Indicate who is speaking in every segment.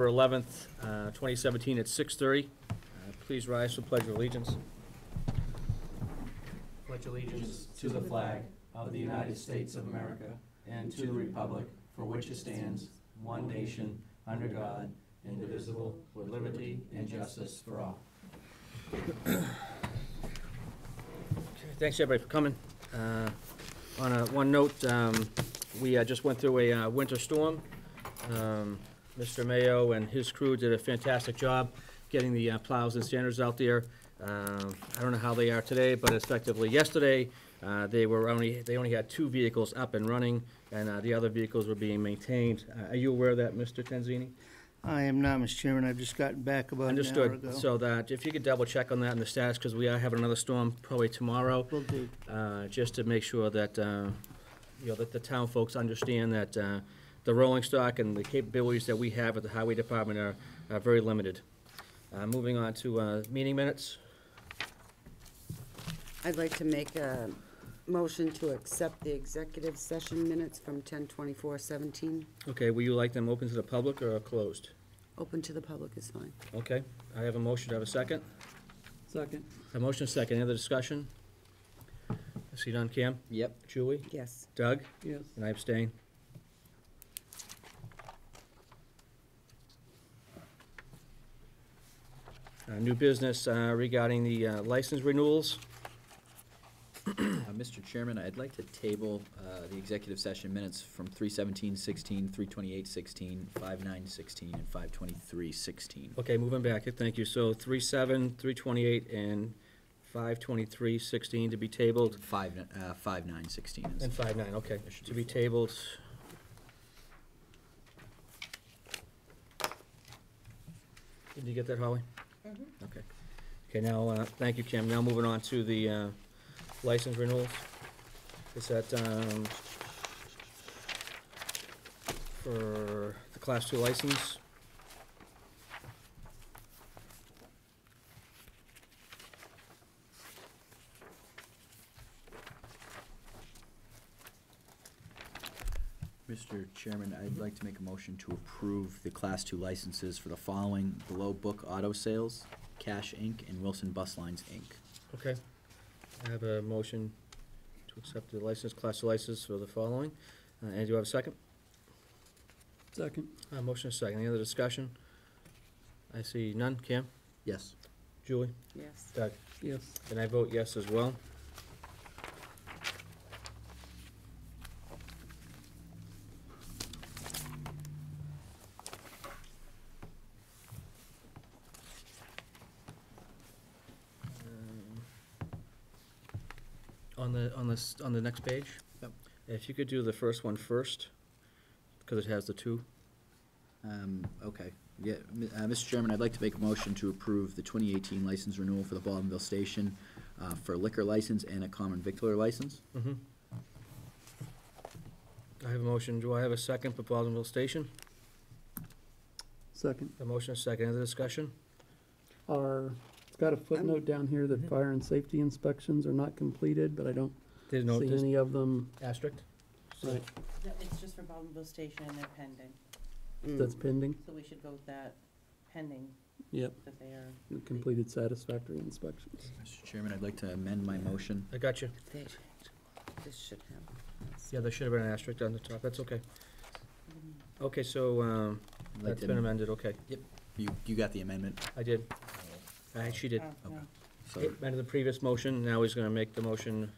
Speaker 1: November 11th, 2017 at 6:30. Please rise for Pledge of Allegiance. Pledge allegiance
Speaker 2: to the flag of the United States of America and to the republic for which it stands, one nation, under God, indivisible, with liberty and justice for all.
Speaker 1: Thanks, everybody, for coming. On one note, we just went through a winter storm. Mr. Mayo and his crew did a fantastic job getting the plows and standers out there. I don't know how they are today, but effectively yesterday, they only had 2 vehicles up and running, and the other vehicles were being maintained. Are you aware of that, Mr. Tanzini?
Speaker 3: I am not, Mr. Chairman. I've just gotten back about an hour ago.
Speaker 1: Understood. So that if you could double check on that and the status, because we are having another storm probably tomorrow.
Speaker 3: Will do.
Speaker 1: Just to make sure that, that the town folks understand that the rolling stock and the capabilities that we have at the Highway Department are very limited. Moving on to meeting minutes.
Speaker 4: I'd like to make a motion to accept the executive session minutes from 10/24/17.
Speaker 1: Okay, will you like them open to the public or closed?
Speaker 4: Open to the public is fine.
Speaker 1: Okay, I have a motion. Do I have a second?
Speaker 3: Second.
Speaker 1: A motion, second. Any other discussion? I see none. Cam?
Speaker 2: Yep.
Speaker 1: Julie?
Speaker 4: Yes.
Speaker 1: Doug?
Speaker 3: Yes.
Speaker 1: And I abstain. New business regarding the license renewals.
Speaker 5: Mr. Chairman, I'd like to table the executive session minutes from 3/17/16, 3/28/16, 5/9/16, and 5/23/16.
Speaker 1: Okay, moving back, thank you. So 3/7, 3/28, and 5/23/16 to be tabled.
Speaker 5: 5/9/16 is.
Speaker 1: And 5/9, okay, to be tabled. Did you get that, Holly?
Speaker 4: Mm-hmm.
Speaker 1: Okay. Okay, now, thank you, Kim. Now moving on to the license renewals. Is that for the Class 2 license?
Speaker 5: Mr. Chairman, I'd like to make a motion to approve the Class 2 licenses for the following: Below Book Auto Sales, Cash Inc., and Wilson Bus Lines, Inc.
Speaker 1: Okay. I have a motion to accept the license, Class 2 license for the following. And do you have a second?
Speaker 3: Second.
Speaker 1: Motion is second. Any other discussion? I see none. Cam?
Speaker 5: Yes.
Speaker 1: Julie?
Speaker 4: Yes.
Speaker 1: Doug?
Speaker 3: Yes.
Speaker 1: And I vote yes as well. On the next page?
Speaker 5: Yep.
Speaker 1: If you could do the first one first, because it has the 2.
Speaker 5: Okay. Yeah, Mr. Chairman, I'd like to make a motion to approve the 2018 license renewal for the Baldwinville Station for a liquor license and a common victular license.
Speaker 1: Mm-hmm. I have a motion. Do I have a second for Baldwinville Station?
Speaker 3: Second.
Speaker 1: A motion is second. Any other discussion?
Speaker 3: It's got a footnote down here that fire and safety inspections are not completed, but I don't
Speaker 1: Didn't note
Speaker 3: see
Speaker 1: this
Speaker 3: any of them.
Speaker 1: asterisk?
Speaker 3: Right.
Speaker 6: No, it's just for Baldwinville Station and they're pending,
Speaker 3: That's pending.
Speaker 6: so we should vote that pending,
Speaker 3: Yep.
Speaker 6: that they are.
Speaker 3: Completed satisfactory inspections.
Speaker 5: Mr. Chairman, I'd like to amend my motion.
Speaker 1: I got you.
Speaker 4: This should have.
Speaker 1: Yeah, there should have been an asterisk on the top. That's okay. Okay, so
Speaker 5: I'd like
Speaker 1: that's
Speaker 5: to-
Speaker 1: been amended. Okay,
Speaker 5: You got the amendment?
Speaker 1: I did. She did.
Speaker 6: Oh, no.
Speaker 5: So
Speaker 1: Amended the previous motion. Now he's going to make the motion.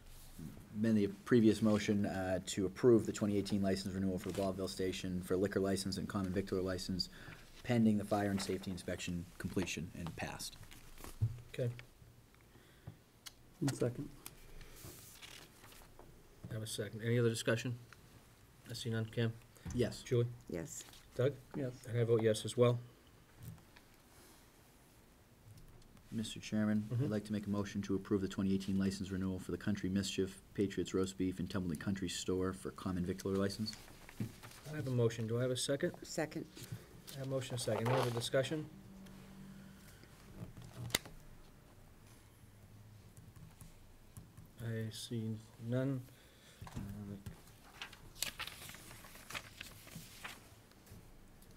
Speaker 5: amend the previous motion to approve the 2018 license renewal for the Baldwinville Station for liquor license and common victular license pending the fire and safety inspection completion and passed.
Speaker 1: Okay.
Speaker 3: And second.
Speaker 1: I have a second. Any other discussion? I see none. Cam?
Speaker 5: Yes.
Speaker 1: Julie?
Speaker 4: Yes.
Speaker 1: Doug?
Speaker 3: Yes.
Speaker 1: And I vote yes as well.
Speaker 5: Mr. Chairman,
Speaker 1: Mhm.
Speaker 5: I'd like to make a motion to approve the 2018 license renewal for the Country Mischief, Patriots Roast Beef, and Templeton Country Store for common victular license.
Speaker 1: I have a motion. Do I have a second?
Speaker 4: Second.
Speaker 1: I have a motion, a second. Any other discussion? I see none.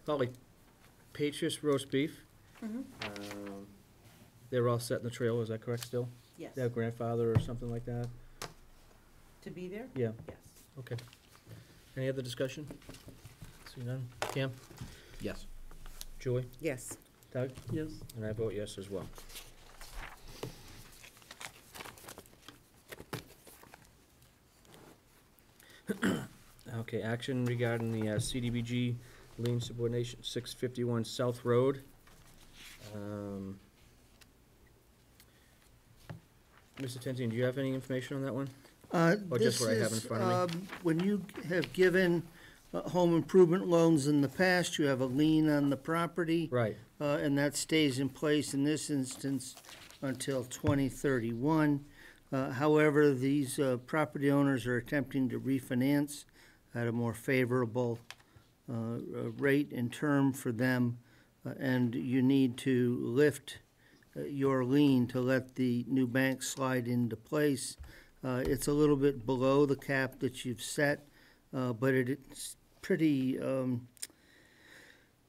Speaker 1: Holly, Patriots roast beef.
Speaker 6: Mhm.
Speaker 1: They're all set in the trailer, is that correct still?
Speaker 6: Yes.
Speaker 1: Their grandfather or something like that?
Speaker 6: To be there?
Speaker 1: Yeah,
Speaker 6: Yes.
Speaker 1: okay. Any other discussion? See none? Cam?
Speaker 5: Yes.
Speaker 1: Julie?
Speaker 4: Yes.
Speaker 1: Doug?
Speaker 3: Yes.
Speaker 1: And I vote yes as well. Okay, action regarding the CDBG lien subordination, 651 South Road. Mr. Tenzien, do you have any information on that one? Or just what I have in front of me?
Speaker 7: When you have given home improvement loans in the past, you have a lien on the property.
Speaker 1: Right,
Speaker 7: And that stays in place in this instance until 2031. However, these property owners are attempting to refinance at a more favorable rate and term for them, and you need to lift your lien to let the new bank slide into place. It's a little bit below the cap that you've set, but it's pretty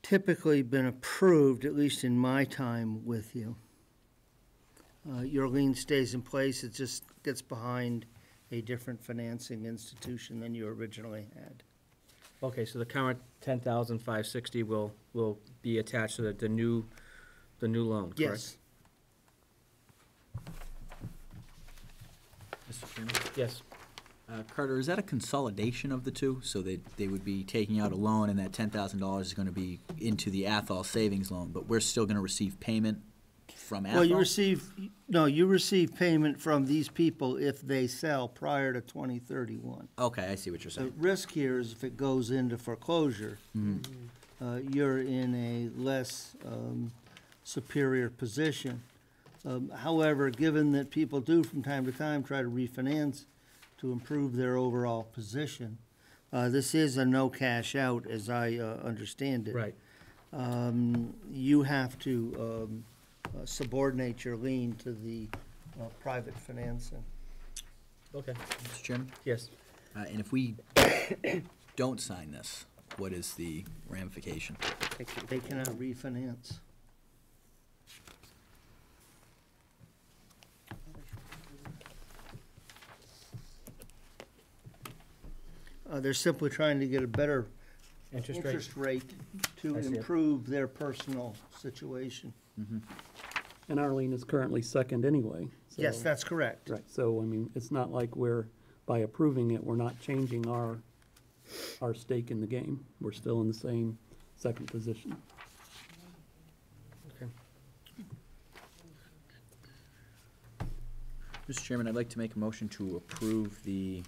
Speaker 7: typically been approved, at least in my time with you. Your lien stays in place, it just gets behind a different financing institution than you originally had.
Speaker 1: okay, so the current 10,560 will be attached to the new loan, correct?
Speaker 7: Yes.
Speaker 5: Mr. Chairman?
Speaker 1: Yes,
Speaker 5: Carter, is that a consolidation of the two? So they would be taking out a loan and that $10,000 is gonna be into the Athol savings loan, but we're still gonna receive payment from Athol?
Speaker 7: Well, you receive payment from these people if they sell prior to 2031.
Speaker 5: Okay, I see what you're
Speaker 7: The
Speaker 5: saying.
Speaker 7: risk here is if it goes into foreclosure, you're in a less superior position. However, given that people do from time to time try to refinance to improve their overall position, this is a no cash out, as I understand it.
Speaker 1: right.
Speaker 7: You have to subordinate your lien to the private financing.
Speaker 1: Okay,
Speaker 5: Mr. Chairman?
Speaker 1: yes.
Speaker 5: And if we don't sign this, what is the ramification?
Speaker 7: They cannot refinance. They're simply trying to get a better
Speaker 1: Interest rate?
Speaker 7: interest rate to
Speaker 1: I see it.
Speaker 7: improve their personal situation.
Speaker 3: And our lien is currently second anyway. so-
Speaker 7: Yes, that's correct.
Speaker 3: Right, so, I mean, it's not like by approving it, we're not changing our stake in the game. We're still in the same second position.
Speaker 1: Okay.
Speaker 5: Mr. Chairman, I'd like to make a motion to approve the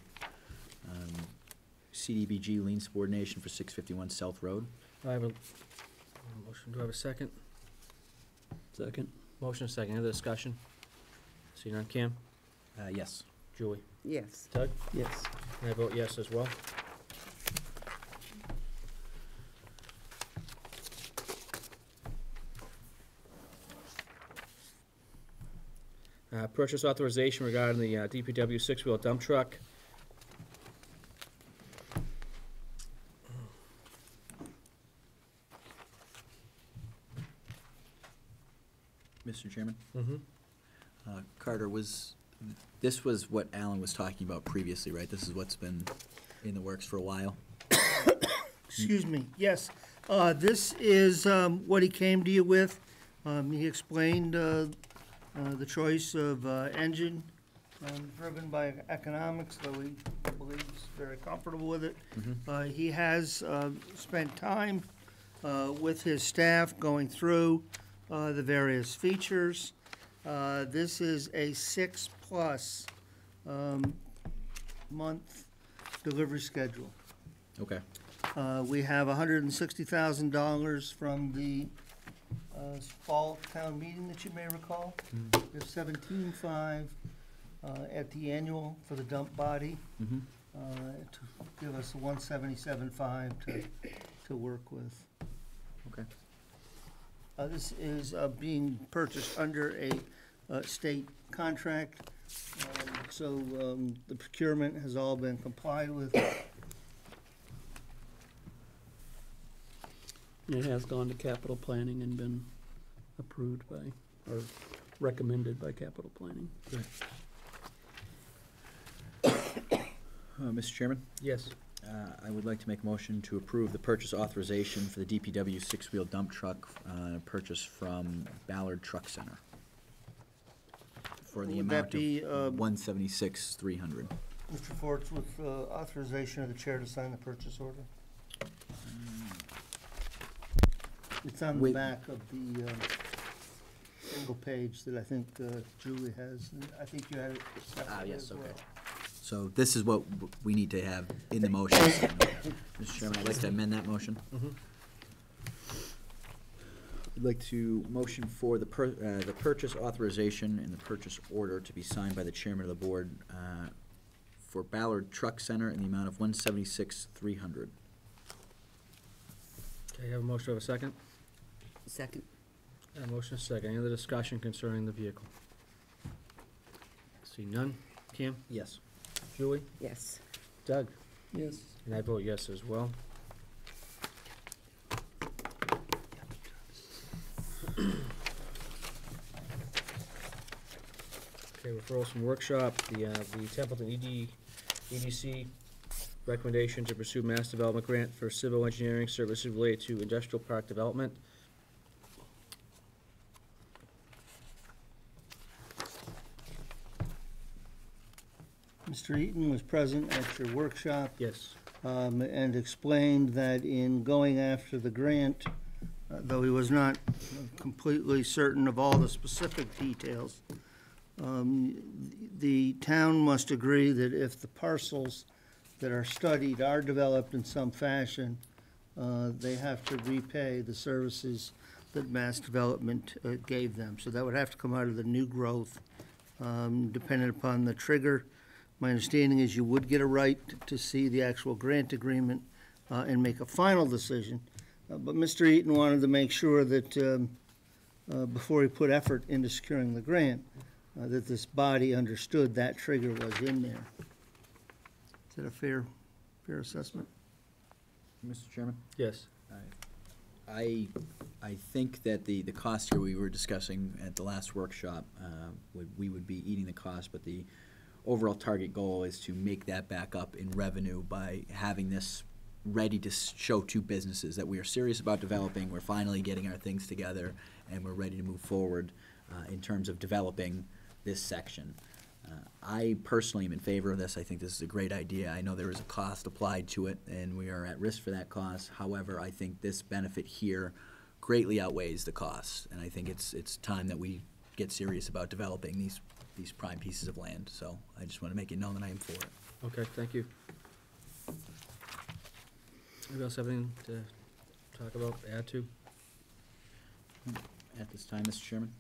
Speaker 5: CDBG lien subordination for 651 South Road.
Speaker 1: I have a motion, do I have a second?
Speaker 3: Second?
Speaker 1: Motion and second, any other discussion? See none, Cam?
Speaker 5: Yes.
Speaker 1: Julie?
Speaker 4: Yes.
Speaker 1: Doug?
Speaker 3: Yes.
Speaker 1: And I vote yes as well. Purchase authorization regarding the DPW six-wheel dump truck.
Speaker 5: Mr. Chairman?
Speaker 1: Mm-hmm.
Speaker 5: Carter, this was what Alan was talking about previously, right? This is what's been in the works for a while?
Speaker 7: Excuse me, yes. This is what he came to you with. He explained the choice of engine driven by economics, though he believes very comfortable with it. He has spent time with his staff going through the various features. This is a 6+ month delivery schedule.
Speaker 5: Okay.
Speaker 7: We have $160,000 from the fall town meeting that you may recall. There's 17.5 at the annual for the dump body, to give us 177.5 to work with.
Speaker 5: Okay.
Speaker 7: This is being purchased under a state contract, so the procurement has all been complied with.
Speaker 3: It has gone to capital planning and been approved by, or recommended by capital planning.
Speaker 5: Mr. Chairman,
Speaker 1: Yes.
Speaker 5: I would like to make a motion to approve the purchase authorization for the DPW six-wheel dump truck, purchase from Ballard Truck Center for the
Speaker 7: Would that
Speaker 5: amount
Speaker 7: be,
Speaker 5: of $176,300.
Speaker 7: Mr. Forts, with authorization of the chair to sign the purchase order? It's on the
Speaker 5: Wait.
Speaker 7: back of the single page that I think Julie has, and I think you had it separately
Speaker 5: yes,
Speaker 7: as
Speaker 5: okay.
Speaker 7: well.
Speaker 5: So this is what we need to have in the motion. Mr. Chairman, I'd like to amend that motion. I'd like to motion for the purchase authorization and the purchase order to be signed by the chairman of the board for Ballard Truck Center in the amount of $176,300.
Speaker 1: Okay, you have a motion, do I have a second?
Speaker 4: Second.
Speaker 1: A motion, a second. Any other discussion concerning the vehicle? See none. Cam?
Speaker 5: Yes.
Speaker 1: Julie?
Speaker 4: Yes.
Speaker 1: Doug?
Speaker 3: Yes.
Speaker 1: And I vote yes as well. Okay, referrals from workshop, the Templeton EDC recommendation to pursue mass development grant for civil engineering services related to industrial park development.
Speaker 7: Mr. Eaton was present at your workshop
Speaker 1: Yes.
Speaker 7: and explained that in going after the grant, though he was not completely certain of all the specific details, the town must agree that if the parcels that are studied are developed in some fashion, they have to repay the services that MassDevelopment gave them. So that would have to come out of the new growth, dependent upon the trigger. My understanding is you would get a right to see the actual grant agreement and make a final decision. But Mr. Eaton wanted to make sure that before he put effort into securing the grant, that this body understood that trigger was in there. Is that a fair assessment?
Speaker 5: Mr. Chairman?
Speaker 1: Yes.
Speaker 5: I think that the cost here we were discussing at the last workshop, we would be eating the cost, but the overall target goal is to make that back up in revenue by having this ready to show to businesses that we are serious about developing, we're finally getting our things together, and we're ready to move forward in terms of developing this section. I personally am in favor of this. I think this is a great idea. I know there is a cost applied to it, and we are at risk for that cost. However, I think this benefit here greatly outweighs the cost, and I think it's time that we get serious about developing these prime pieces of land. So I just want to make it known that I am for it.
Speaker 1: Okay, thank you. Anybody else have anything to talk about, add to?
Speaker 5: At this time, Mr. Chairman,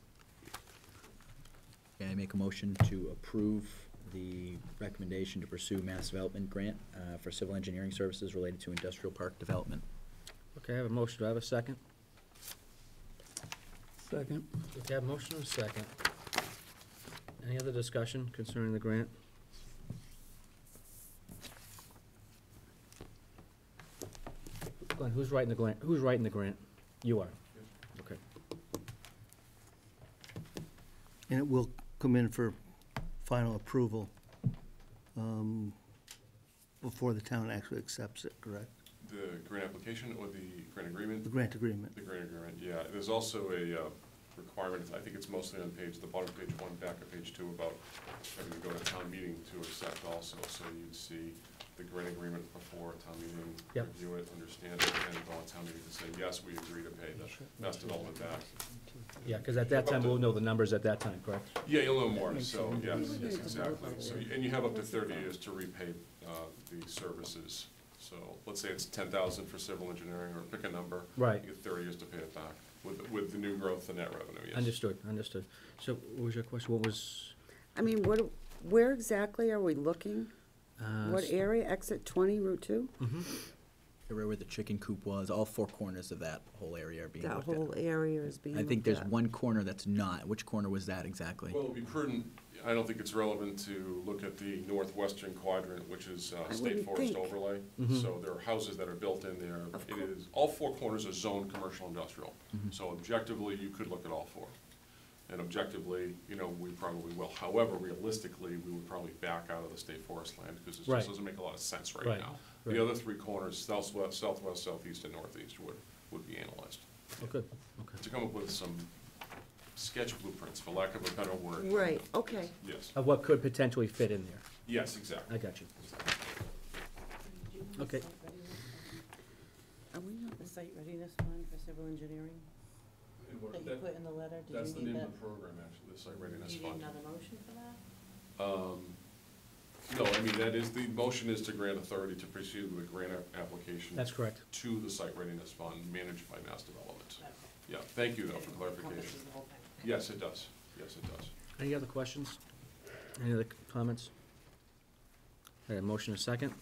Speaker 5: may I make a motion to approve the recommendation to pursue mass development grant for civil engineering services related to industrial park development?
Speaker 1: Okay, I have a motion. Do I have a second?
Speaker 3: Second.
Speaker 1: Okay, I have a motion and a second. Any other discussion concerning the grant? Glenn, who's writing the grant? Who's writing the grant? You are. Okay.
Speaker 7: And it will come in for final approval before the town actually accepts it, correct?
Speaker 8: The grant application or the grant agreement?
Speaker 7: The grant agreement.
Speaker 8: The grant agreement, yeah. There's also a requirement, I think it's mostly on the bottom of page 1, back of page 2, about having to go to town meeting to accept also. So you'd see the grant agreement before town meeting,
Speaker 1: Yep.
Speaker 8: review it, understand it, and go on town meeting to say, yes, we agree to pay the mass development back.
Speaker 1: Yeah, because at that time, we'll know the numbers at that time, correct?
Speaker 8: Yeah, you'll know more, so, yes, exactly. So, and you have up to 30 years to repay the services. So let's say it's 10,000 for civil engineering, or pick a number.
Speaker 1: Right.
Speaker 8: You get 30 years to pay it back with the new growth and net revenue, yes.
Speaker 1: Understood, understood. So what was your question? What was?
Speaker 4: I mean, where exactly are we looking? What area? Exit 20, Route 2?
Speaker 5: Where the chicken coop was, all four corners of that whole area are being
Speaker 4: That
Speaker 5: looked at.
Speaker 4: whole area is being
Speaker 5: I think
Speaker 4: looked
Speaker 5: there's
Speaker 4: at.
Speaker 5: one corner that's not. Which corner was that exactly?
Speaker 8: Well, it'd be prudent, I don't think it's relevant to look at the northwestern quadrant, which is
Speaker 4: I
Speaker 8: state
Speaker 4: wouldn't
Speaker 8: forest
Speaker 4: think.
Speaker 8: overlay.
Speaker 1: Mhm.
Speaker 8: So there are houses that are built in there.
Speaker 4: Of
Speaker 8: It
Speaker 4: course.
Speaker 8: is, all four corners are zoned commercial industrial.
Speaker 5: Mhm.
Speaker 8: So objectively, you could look at all four. And objectively, you know, we probably will. However, realistically, we would probably back out of the state forest land because it
Speaker 1: Right.
Speaker 8: just doesn't make a lot of sense right
Speaker 1: Right,
Speaker 8: now.
Speaker 1: right.
Speaker 8: The other three corners, southwest, southeast, and northeast would be analyzed.
Speaker 1: Oh, good, okay.
Speaker 8: To come up with some sketch blueprints, for lack of a better word.
Speaker 4: Right, okay.
Speaker 8: Yes,
Speaker 1: Of what could potentially fit in there.
Speaker 8: yes, exactly.
Speaker 1: I got you. Okay.
Speaker 4: Are we not,
Speaker 6: The site readiness fund for civil engineering that you put in the letter, do
Speaker 8: That's the
Speaker 6: you need
Speaker 8: name
Speaker 6: that?
Speaker 8: of the program, actually, the site readiness
Speaker 6: Do you need
Speaker 8: fund.
Speaker 6: another motion for that?
Speaker 8: No, I mean, that is, the motion is to grant authority to proceed with a grant application
Speaker 1: That's correct.
Speaker 8: to the site readiness fund managed by MassDevelopment.
Speaker 6: Okay.
Speaker 8: Yeah, thank you, though, for
Speaker 6: Encompasses
Speaker 8: clarification.
Speaker 6: the whole thing.
Speaker 8: Yes, it does. Yes, it does.
Speaker 1: Any other questions? Any other comments? I had a motion, a second.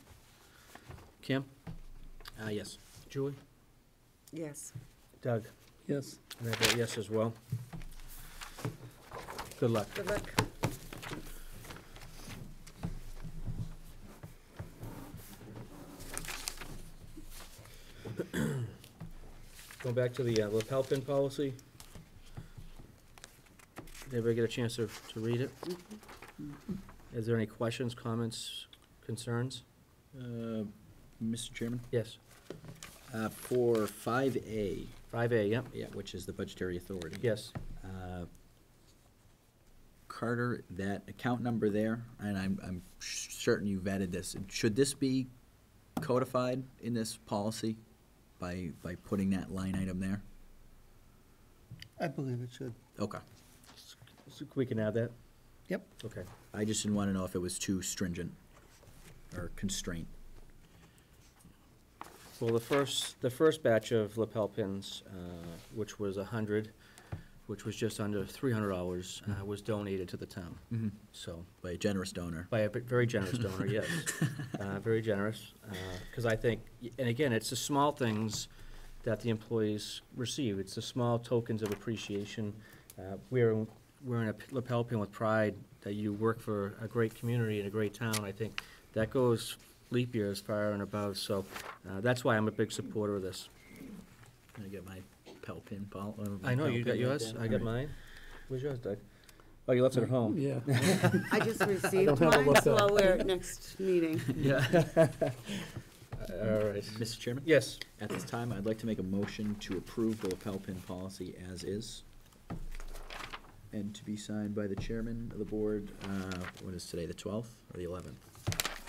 Speaker 1: Kim?
Speaker 5: Yes.
Speaker 1: Julie?
Speaker 4: yes.
Speaker 1: Doug?
Speaker 3: Yes.
Speaker 1: And I vote yes as well. Good luck.
Speaker 4: Good luck.
Speaker 1: Going back to the lapel pin policy. Did everybody get a chance to read it? Is there any questions, comments, concerns?
Speaker 5: Mr. Chairman,
Speaker 1: Yes.
Speaker 5: for 5A,
Speaker 1: 5A, yep,
Speaker 5: yeah, which is the budgetary authority.
Speaker 1: yes.
Speaker 5: Carter, that account number there, and I'm certain you vetted this, should this be codified in this policy by putting that line item there?
Speaker 7: I believe it should.
Speaker 5: Okay.
Speaker 1: So we can add that?
Speaker 7: Yep.
Speaker 1: Okay.
Speaker 5: I just didn't want to know if it was too stringent or constraint.
Speaker 1: Well, the first batch of lapel pins, which was 100, which was just under $300, was donated to the town.
Speaker 5: Mm-hmm.
Speaker 1: So,
Speaker 5: By a generous donor.
Speaker 1: by a very generous donor, yes. Very generous, because I think, and again, it's the small things that the employees receive. It's the small tokens of appreciation. Wearing a lapel pin with pride that you work for a great community and a great town, I think that goes leap years far and above. So that's why I'm a big supporter of this.
Speaker 5: Can I get my Pel pin,
Speaker 1: I know, you got yours, I got mine. Where's yours, Doug? Oh, you left it at home.
Speaker 3: Yeah.
Speaker 4: I just received
Speaker 3: have a
Speaker 4: mine,
Speaker 3: lapel.
Speaker 4: so I'll wear it next meeting.
Speaker 1: Yeah. All right.
Speaker 5: Mr. Chairman?
Speaker 1: Yes.
Speaker 5: At this time, I'd like to make a motion to approve the lapel pin policy as is, and to be signed by the chairman of the board, what is today, the 12th or the 11th?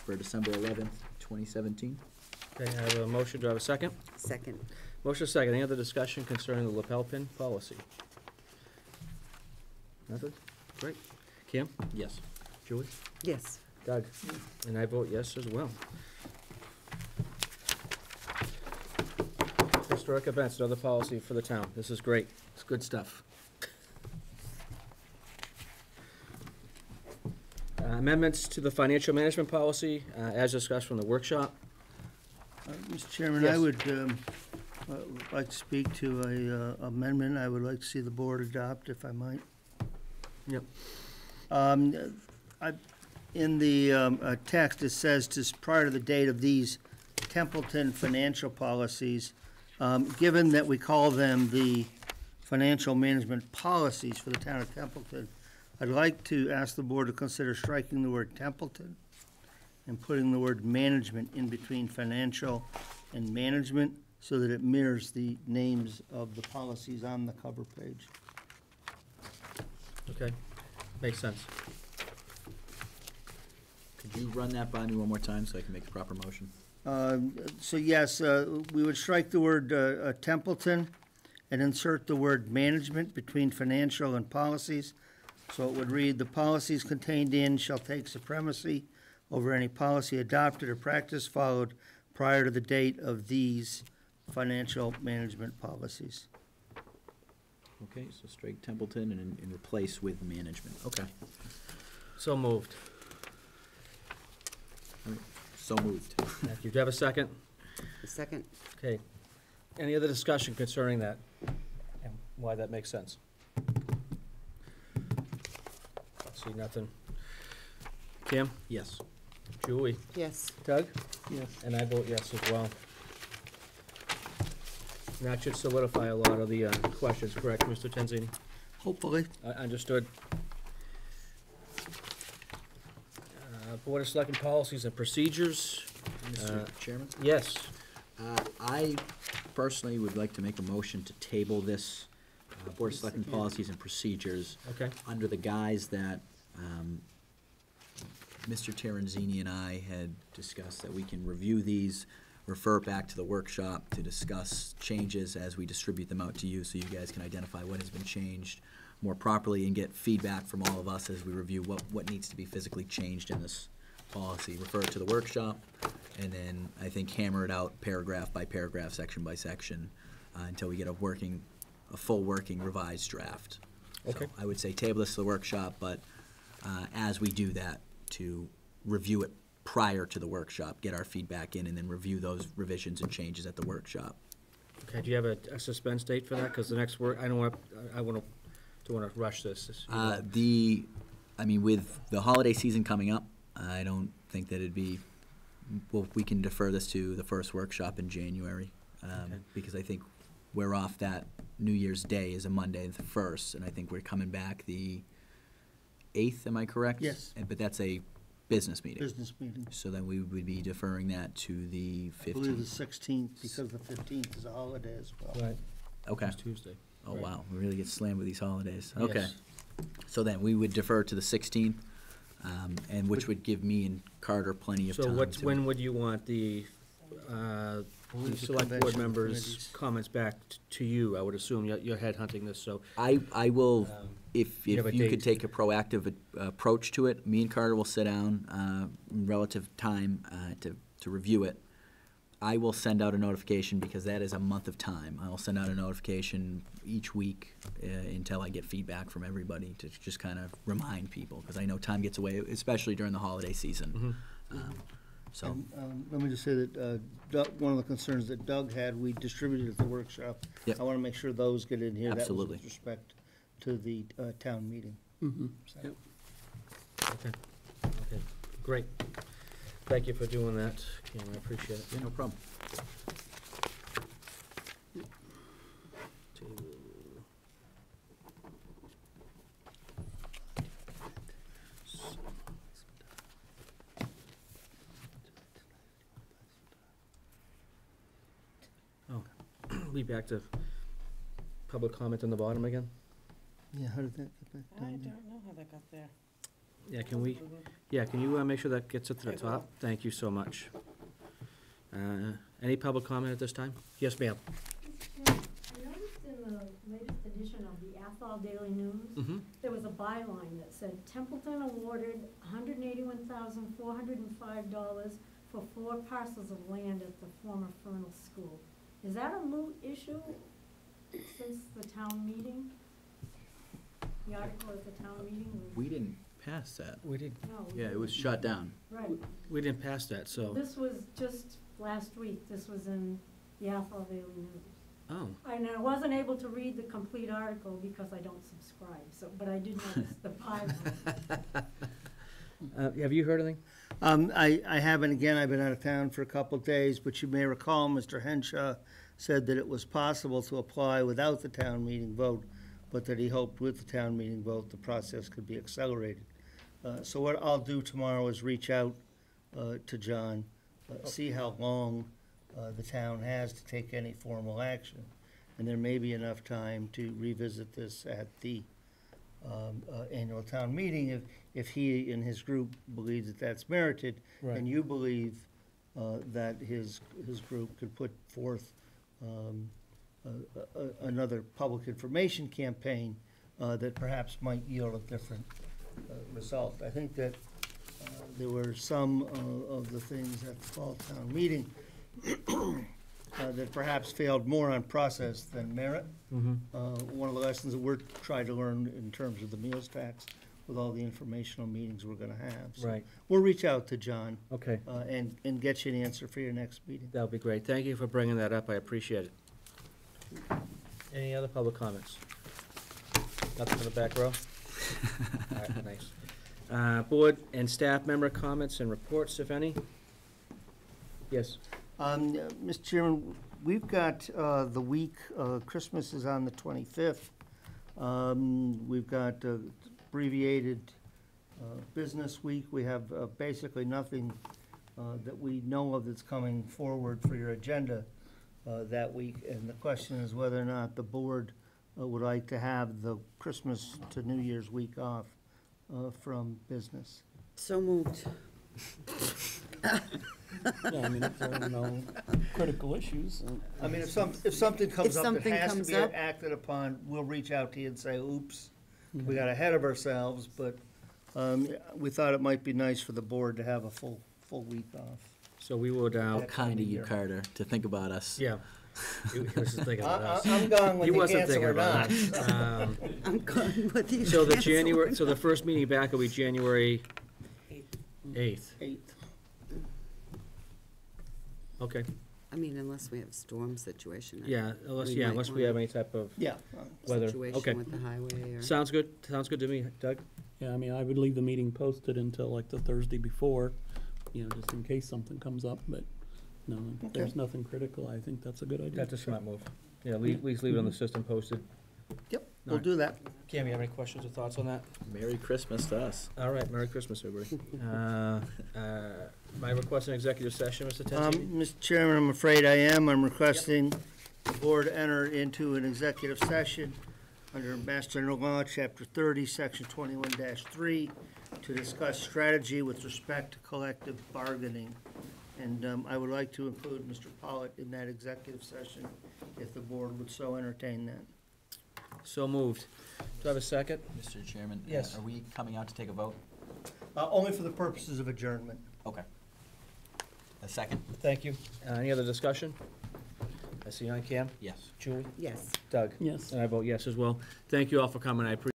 Speaker 5: For December 11th, 2017.
Speaker 1: Okay, I have a motion, do I have a second?
Speaker 4: Second,
Speaker 1: Motion second, any other discussion concerning the lapel pin policy? Nothing? Great. Kim?
Speaker 5: Yes.
Speaker 1: Julie?
Speaker 4: yes.
Speaker 1: Doug? And I vote yes as well. Historic events, another policy for the town. This is great. It's good stuff. Amendments to the financial management policy, as discussed from the workshop.
Speaker 7: Mr. Chairman, I
Speaker 1: Yes.
Speaker 7: would like to speak to a amendment I would like to see the board adopt, if I might.
Speaker 1: Yep.
Speaker 7: In the text, it says, prior to the date of these Templeton financial policies, given that we call them the financial management policies for the town of Templeton, I'd like to ask the board to consider striking the word Templeton and putting the word management in between financial and management so that it mirrors the names of the policies on the cover page.
Speaker 1: Okay, makes sense.
Speaker 5: Could you run that by me one more time so I can make the proper motion?
Speaker 7: So yes, we would strike the word Templeton and insert the word management between financial and policies. So it would read, the policies contained in shall take supremacy over any policy adopted or practice followed prior to the date of these financial management policies.
Speaker 5: Okay, so strike Templeton and replace with management. Okay.
Speaker 1: So moved.
Speaker 5: So moved.
Speaker 1: Thank you. Do you have a second?
Speaker 4: Second,
Speaker 1: Okay. Any other discussion concerning that and why that makes sense? See nothing. Kim?
Speaker 5: Yes.
Speaker 1: Julie?
Speaker 4: Yes.
Speaker 1: Doug?
Speaker 3: Yes.
Speaker 1: And I vote yes as well. And that should solidify a lot of the questions, correct, Mr. Tenzini?
Speaker 7: Hopefully.
Speaker 1: Understood. Board of Selectmen Policies and Procedures.
Speaker 5: Mr. Chairman?
Speaker 1: Yes.
Speaker 5: I personally would like to make a motion to table this Board of Selectmen Policies and Procedures
Speaker 1: Okay.
Speaker 5: under the guise that Mr. Terenzini and I had discussed that we can review these, refer back to the workshop to discuss changes as we distribute them out to you, so you guys can identify what has been changed more properly and get feedback from all of us as we review what needs to be physically changed in this policy. Refer it to the workshop, and then I think hammer it out paragraph by paragraph, section by section, until we get a full working revised draft.
Speaker 1: Okay.
Speaker 5: So I would say table this to the workshop, but as we do that, to review it prior to the workshop, get our feedback in, and then review those revisions and changes at the workshop.
Speaker 1: Okay, do you have a suspense date for that? Because the next work, don't want to rush this.
Speaker 5: I mean, with the holiday season coming up, I don't think that it'd be, well, we can defer this to the first workshop in January,
Speaker 1: Okay.
Speaker 5: because I think we're off that New Year's Day is a Monday, the 1st, and I think we're coming back the 8th, am I correct?
Speaker 7: Yes.
Speaker 5: But that's a business meeting.
Speaker 7: Business meeting.
Speaker 5: So then we would be deferring that to the
Speaker 7: I believe the
Speaker 5: 15th.
Speaker 7: 16th, because the 15th is a holiday as well.
Speaker 1: Right.
Speaker 5: Okay.
Speaker 1: It's Tuesday.
Speaker 5: Oh,
Speaker 1: Right.
Speaker 5: wow, we really get slammed with these holidays. Okay.
Speaker 1: Yes.
Speaker 5: So then we would defer to the 16th, and which would give me and Carter plenty of
Speaker 1: So
Speaker 5: time to.
Speaker 1: when would you want the select board
Speaker 7: convention
Speaker 1: members'
Speaker 7: committees.
Speaker 1: comments back to you? I would assume you're headhunting this, so.
Speaker 5: I will, if
Speaker 1: you have a
Speaker 5: you could
Speaker 1: date.
Speaker 5: take a proactive approach to it, me and Carter will sit down, in relative time, to review it. I will send out a notification, because that is a month of time. I will send out a notification each week until I get feedback from everybody, to just kind of remind people, because I know time gets away, especially during the holiday season. So,
Speaker 7: And, let me just say that one of the concerns that Doug had, we distributed at the workshop.
Speaker 5: Yep.
Speaker 7: I want to make sure those get in here.
Speaker 5: Absolutely.
Speaker 7: That was with respect to the town meeting. So-
Speaker 1: Okay. Okay, great. Thank you for doing that, Kim, I appreciate it.
Speaker 5: yeah, no problem.
Speaker 1: We back to public comment on the bottom again?
Speaker 7: Yeah, how did that get back
Speaker 6: I
Speaker 7: down
Speaker 6: don't
Speaker 7: there?
Speaker 6: know how that got there.
Speaker 1: Yeah, can you make sure that gets up to the
Speaker 6: I will.
Speaker 1: top? Thank you so much. Any public comment at this time? Yes, ma'am.
Speaker 9: I noticed in the latest edition of the Athol Daily News,
Speaker 1: Mm-hmm.
Speaker 9: there was a byline that said Templeton awarded $181,405 for 4 parcels of land at the former Fernal School. Is that a moot issue since the town meeting? The article at the town meeting?
Speaker 5: We didn't pass that.
Speaker 1: We did,
Speaker 9: No. we
Speaker 5: Yeah, it was
Speaker 9: didn't.
Speaker 5: shut down.
Speaker 9: Right.
Speaker 1: we didn't pass that, so,
Speaker 9: This was just last week. This was in the Athol Daily News.
Speaker 1: oh,
Speaker 9: And I wasn't able to read the complete article because I don't subscribe, so, but I did notice the byline.
Speaker 1: have you heard anything?
Speaker 7: I haven't, again, I've been out of town for a couple of days, but you may recall Mr. Henshaw said that it was possible to apply without the town meeting vote, but that he hoped with the town meeting vote, the process could be accelerated. So what I'll do tomorrow is reach out to John, see how long the town has to take any formal action. And there may be enough time to revisit this at the annual town meeting if he and his group believes that that's merited.
Speaker 1: Right.
Speaker 7: And you believe that his group could put forth another public information campaign that perhaps might yield a different result. I think that there were some of the things at the fall town meeting that perhaps failed more on process than merit. One of the lessons that we're trying to learn in terms of the meals tax with all the informational meetings we're gonna have. So
Speaker 1: Right.
Speaker 7: we'll reach out to John
Speaker 1: Okay,
Speaker 7: and get you an answer for your next meeting.
Speaker 1: that would be great. Thank you for bringing that up, I appreciate it. Any other public comments? Nothing in the back row? All right, nice. Board and staff member comments and reports, if any? Yes.
Speaker 7: Mr. Chairman, we've got the week, Christmas is on the 25th. We've got abbreviated business week. We have basically nothing that we know of that's coming forward for your agenda that week. And the question is whether or not the board would like to have the Christmas to New Year's week off from business.
Speaker 4: So moved.
Speaker 3: Yeah, I mean, if there are no critical issues.
Speaker 7: I mean, if something comes up that
Speaker 4: something
Speaker 7: has to
Speaker 4: comes
Speaker 7: be
Speaker 4: up-
Speaker 7: acted upon, we'll reach out to you and say, oops, we got ahead of ourselves, but we thought it might be nice for the board to have a full week off.
Speaker 1: So we would,
Speaker 5: How
Speaker 7: That
Speaker 5: kind
Speaker 7: time
Speaker 5: of
Speaker 7: of
Speaker 5: you,
Speaker 7: year.
Speaker 5: Carter, to think about us.
Speaker 1: yeah. He was just thinking about us.
Speaker 7: I'm gone when
Speaker 1: He
Speaker 7: you
Speaker 1: wasn't
Speaker 7: cancel
Speaker 1: thinking
Speaker 7: or
Speaker 1: about
Speaker 7: not.
Speaker 1: us.
Speaker 4: I'm going with you.
Speaker 1: So the January, so the first meeting back will be January 8th.
Speaker 7: 8th.
Speaker 1: Okay,
Speaker 4: I mean, unless we have a storm situation.
Speaker 1: yeah, unless,
Speaker 4: We
Speaker 1: yeah,
Speaker 4: might
Speaker 1: unless we
Speaker 4: wanna-
Speaker 1: have any type of
Speaker 7: Yeah.
Speaker 1: weather. Okay,
Speaker 4: Situation with the highway or.
Speaker 1: sounds good to me, Doug.
Speaker 3: Yeah, I mean, I would leave the meeting posted until like the Thursday before, you know, just in case something comes up, but no, if there's nothing critical, I think that's a good idea.
Speaker 1: That's a smart move. Yeah, please leave it on the system posted.
Speaker 7: Yep, we'll
Speaker 1: Alright.
Speaker 7: do that.
Speaker 1: Cam, you have any questions or thoughts on that?
Speaker 5: Merry Christmas to us.
Speaker 1: All right, Merry Christmas, everybody. My request an executive session, Mr. Tensi?
Speaker 7: Mr. Chairman, I'm afraid I am. I'm requesting the board enter into an executive session under Mass General Law, Chapter 30, Section 21-3, to discuss strategy with respect to collective bargaining. And I would like to include Mr. Pollitt in that executive session, if the board would so entertain that.
Speaker 1: So moved. Do I have a second?
Speaker 5: Mr. Chairman?
Speaker 1: Yes.
Speaker 5: Are we coming out to take a vote?
Speaker 7: Only for the purposes of adjournment.
Speaker 5: Okay. A second?
Speaker 1: Thank you. Any other discussion? I see none. Cam?
Speaker 5: Yes.
Speaker 1: Julie?
Speaker 4: Yes.
Speaker 1: Doug?
Speaker 3: Yes.
Speaker 1: And I vote yes as well. Thank you all for coming. I appreciate